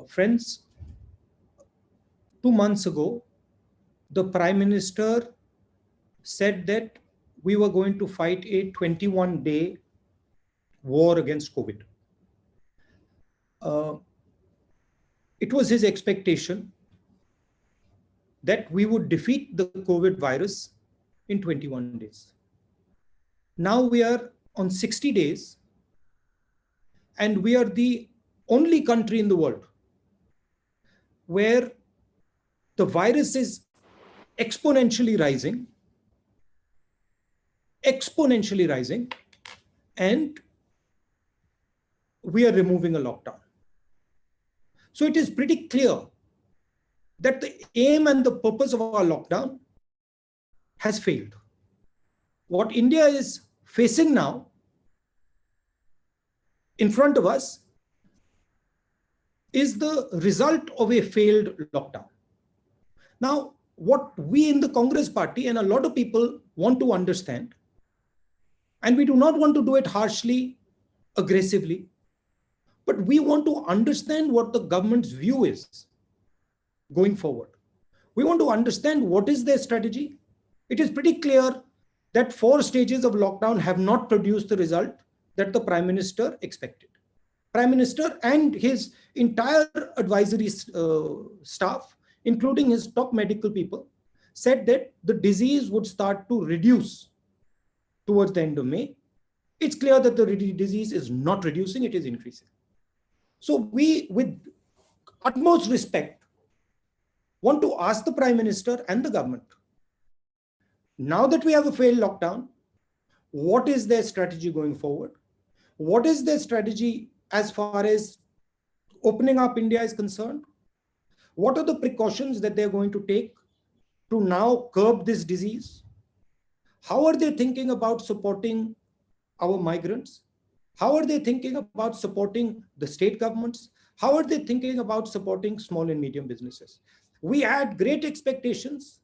Friends, 2 months ago, the Prime Minister said that we were going to fight a 21-day war against COVID. It was his expectation that we would defeat the COVID virus in 21 days. Now we are on 60 days, and we are the only country in the world where the virus is exponentially rising, and we are removing a lockdown. So it is pretty clear that the aim and the purpose of our lockdown has failed. What India is facing now in front of us is the result of a failed lockdown. Now, what we in the Congress party and a lot of people want to understand, and we do not want to do it harshly, aggressively, but we want to understand what the government's view is going forward. We want to understand what is their strategy. It is pretty clear that 4 stages of lockdown have not produced the result that the Prime Minister expected. Prime Minister and his entire advisory staff, including his top medical people, said that the disease would start to reduce towards the end of May. It's clear that the disease is not reducing, it is increasing. So we, with utmost respect, want to ask the Prime Minister and the government, now that we have a failed lockdown, what is their strategy going forward? What is their strategy as far as opening up India is concerned? What are the precautions that they're going to take to now curb this disease? How are they thinking about supporting our migrants? How are they thinking about supporting the state governments? How are they thinking about supporting small and medium businesses? We had great expectations.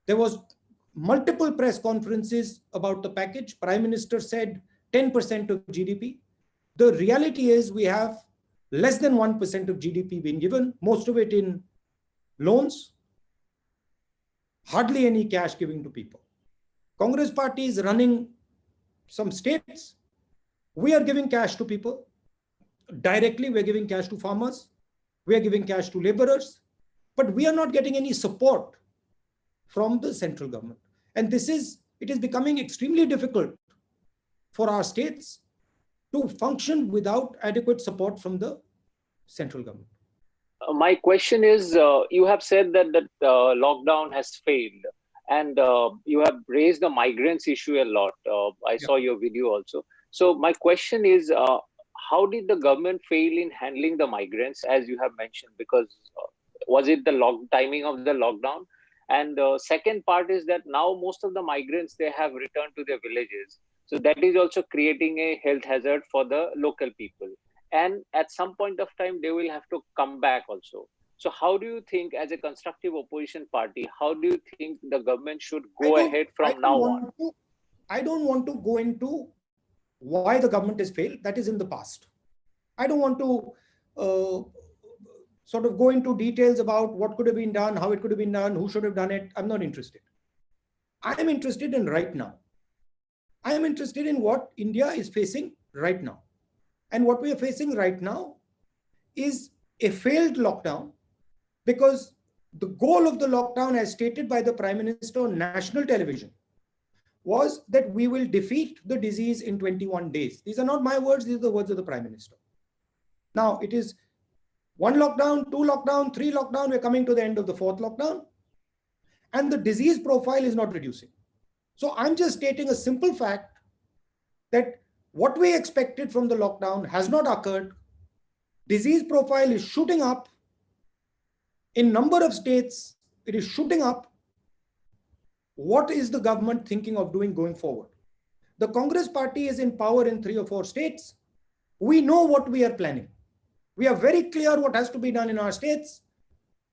There was multiple press conferences about the package. Prime Minister said 10% of GDP. The reality is we have less than 1% of GDP being given, most of it in loans, hardly any cash giving to people. Congress party is running some states. We are giving cash to people. Directly, we're giving cash to farmers. We are giving cash to laborers. But we are not getting any support from the central government. And it is becoming extremely difficult for our states to function without adequate support from the central government. My question is, you have said that the lockdown has failed, and you have raised the migrants issue a lot. I saw your video also. So my question is, how did the government fail in handling the migrants, as you have mentioned? Because was it the timing of the lockdown? And the second part is that now most of the migrants, they have returned to their villages. So that is also creating a health hazard for the local people. And at some point of time, they will have to come back also. So how do you think, as a constructive opposition party, how do you think the government should go ahead from now on? I don't want to go into why the government has failed. That is in the past. I don't want to sort of go into details about what could have been done, how it could have been done, who should have done it. I'm not interested. I am interested in right now. I am interested in what India is facing right now. And what we are facing right now is a failed lockdown, because the goal of the lockdown, as stated by the Prime Minister on national television, was that we will defeat the disease in 21 days. These are not my words, these are the words of the Prime Minister. Now, it is 1 lockdown, 2 lockdown, 3 lockdown, we're coming to the end of the 4th lockdown, and the disease profile is not reducing. So I'm just stating a simple fact that what we expected from the lockdown has not occurred. Disease profile is shooting up. In number of states, it is shooting up. What is the government thinking of doing going forward? The Congress party is in power in 3 or 4 states. We know what we are planning. We are very clear what has to be done in our states.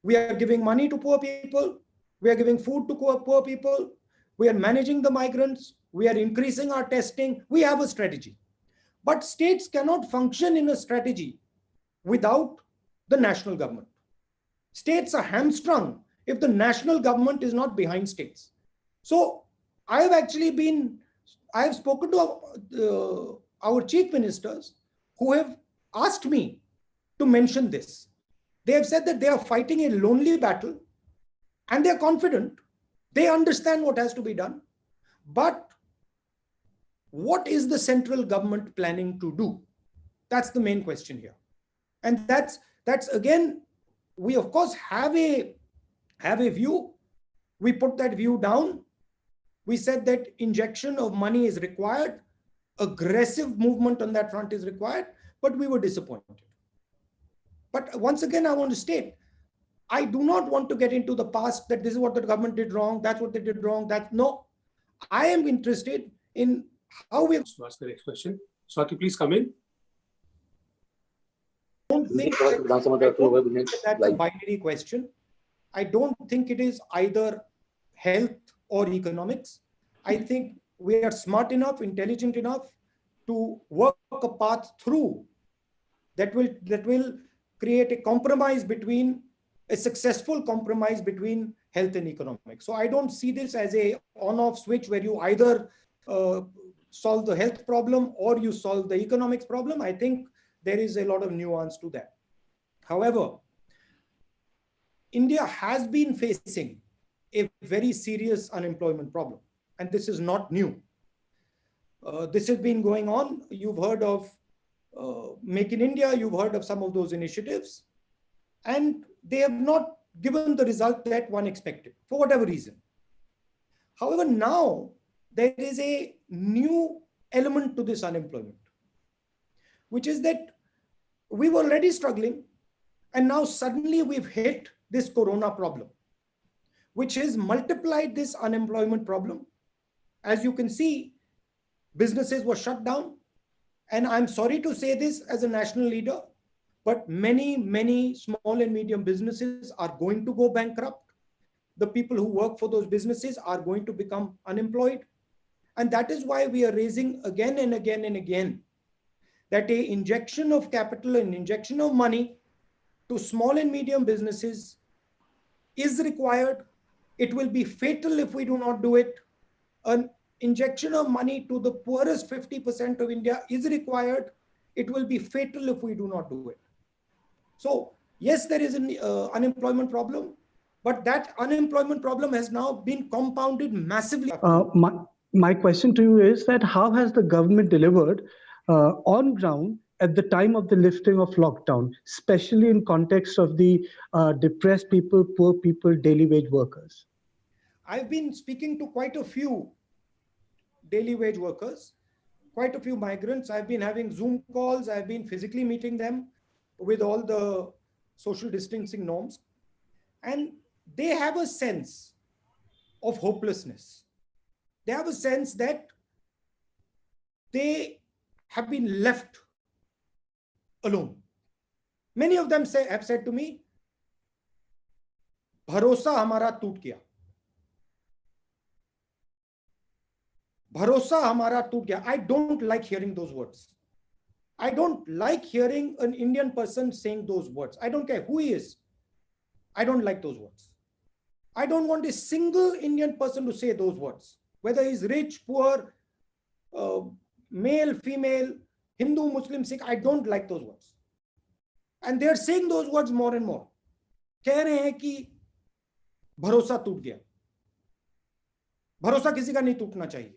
We are giving money to poor people. We are giving food to poor people. We are managing the migrants. We are increasing our testing. We have a strategy. But states cannot function in a strategy without the national government. States are hamstrung if the national government is not behind states. So I have spoken to our chief ministers who have asked me to mention this. They have said that they are fighting a lonely battle and they are confident. They understand what has to be done. But what is the central government planning to do? That's the main question here. And that's again, we of course have a view. We put that view down. We said that injection of money is required. Aggressive movement on that front is required, but we were disappointed. But once again, I want to state, I do not want to get into the past that this is what the government did wrong, that's what they did wrong. No, I am interested in how we have to ask the next question. Swati, please come in. I don't think that's a binary question. I don't think it is either health or economics. I think we are smart enough, intelligent enough to work a path through that will create a successful compromise between health and economics. So I don't see this as a on-off switch where you either solve the health problem or you solve the economics problem. I think there is a lot of nuance to that. However, India has been facing a very serious unemployment problem, and this is not new. This has been going on. You've heard of Make in India, you've heard of some of those initiatives, and they have not given the result that one expected for whatever reason. However, now there is a new element to this unemployment, which is that we were already struggling, and now suddenly we've hit this corona problem, which has multiplied this unemployment problem. As you can see, businesses were shut down. And I'm sorry to say this as a national leader, but many small and medium businesses are going to go bankrupt. The people who work for those businesses are going to become unemployed. And that is why we are raising again and again and again that an injection of capital and injection of money to small and medium businesses is required. It will be fatal if we do not do it. An injection of money to the poorest 50% of India is required. It will be fatal if we do not do it. So yes, there is an unemployment problem, but that unemployment problem has now been compounded massively. My question to you is that how has the government delivered on ground at the time of the lifting of lockdown, especially in context of the depressed people, poor people, daily wage workers? I've been speaking to quite a few daily wage workers, quite a few migrants. I've been having Zoom calls. I've been physically meeting them with all the social distancing norms. And they have a sense of hopelessness. They have a sense that they have been left alone. Many of them have said to me, "Bharosa hamara toot gaya. Bharosa hamara toot gaya." I don't like hearing those words. I don't like hearing an Indian person saying those words. I don't care who he is. I don't like those words. I don't want a single Indian person to say those words, whether he's rich, poor, male, female, Hindu, Muslim, Sikh. I don't like those words. And they're saying those words more and more. कह रहे हैं कि भरोसा टूट गया. भरोसा किसी का नहीं टूटना चाहिए.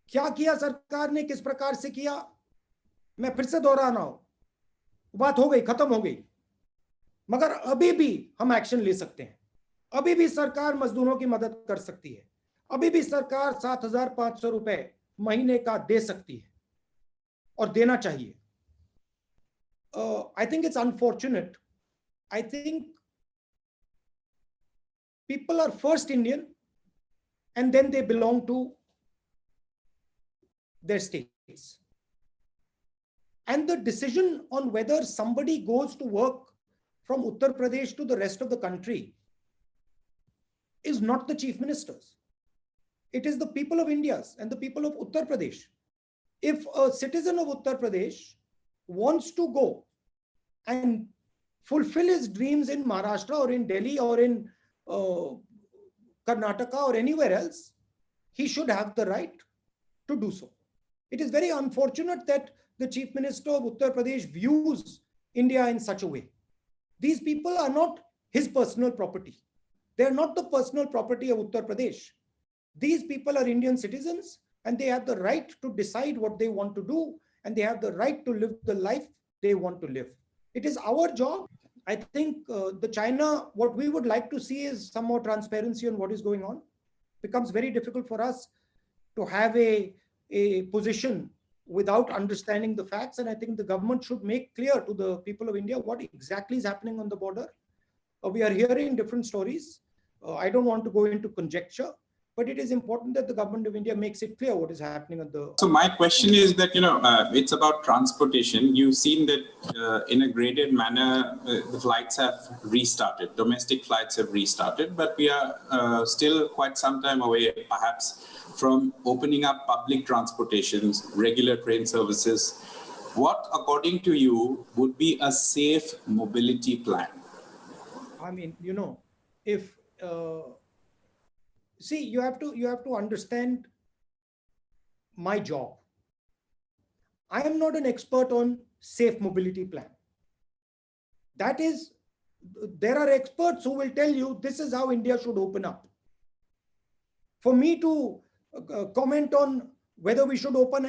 क्या किया सरकार ने, किस प्रकार से किया, मैं फिर से दोहरा रहा हूं. बात हो गई, खत्म हो गई. मगर अभी भी हम एक्शन ले सकते हैं. अभी भी सरकार मजदूरों की मदद कर सकती है. अभी भी सरकार 7,500 रुपए महीने का दे सकती है और देना चाहिए. I think it's unfortunate. I think people are first Indian and then they belong to their states. And the decision on whether somebody goes to work from Uttar Pradesh to the rest of the country is not the chief ministers. It is the people of India and the people of Uttar Pradesh. If a citizen of Uttar Pradesh wants to go and fulfill his dreams in Maharashtra or in Delhi or in Karnataka or anywhere else, he should have the right to do so. It is very unfortunate that the Chief Minister of Uttar Pradesh views India in such a way. These people are not his personal property. They are not the personal property of Uttar Pradesh. These people are Indian citizens and they have the right to decide what they want to do and they have the right to live the life they want to live. It is our job. I think the China, what we would like to see is some more transparency on what is going on. It becomes very difficult for us to have a position without understanding the facts. And I think the government should make clear to the people of India what exactly is happening on the border. We are hearing different stories. I don't want to go into conjecture, but it is important that the government of India makes it clear what is happening on the... So my question is that, it's about transportation. You've seen that in a graded manner, the flights have restarted. Domestic flights have restarted, but we are still quite some time away, perhaps, from opening up public transportations, regular train services. What, according to you, would be a safe mobility plan? I mean, if... see, you have to understand my job. I am not an expert on safe mobility plan. That is, there are experts who will tell you this is how India should open up. For me to comment on whether we should open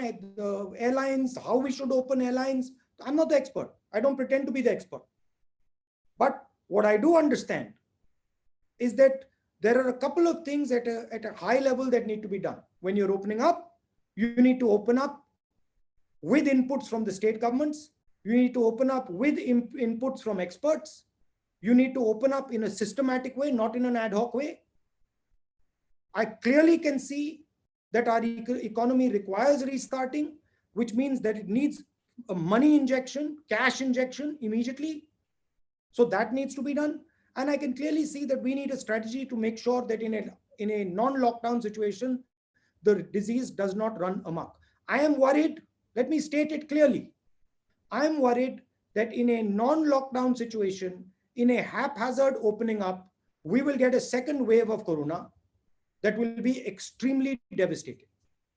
airlines, how we should open airlines, I'm not the expert. I don't pretend to be the expert. But what I do understand is that there are a couple of things at a high level that need to be done. When you're opening up, you need to open up with inputs from the state governments. You need to open up with inputs from experts. You need to open up in a systematic way, not in an ad hoc way. I clearly can see that our economy requires restarting, which means that it needs a money injection, cash injection immediately. So that needs to be done. And I can clearly see that we need a strategy to make sure that in a non-lockdown situation, the disease does not run amok. I am worried, let me state it clearly. I am worried that in a non-lockdown situation, in a haphazard opening up, we will get a second wave of corona that will be extremely devastating.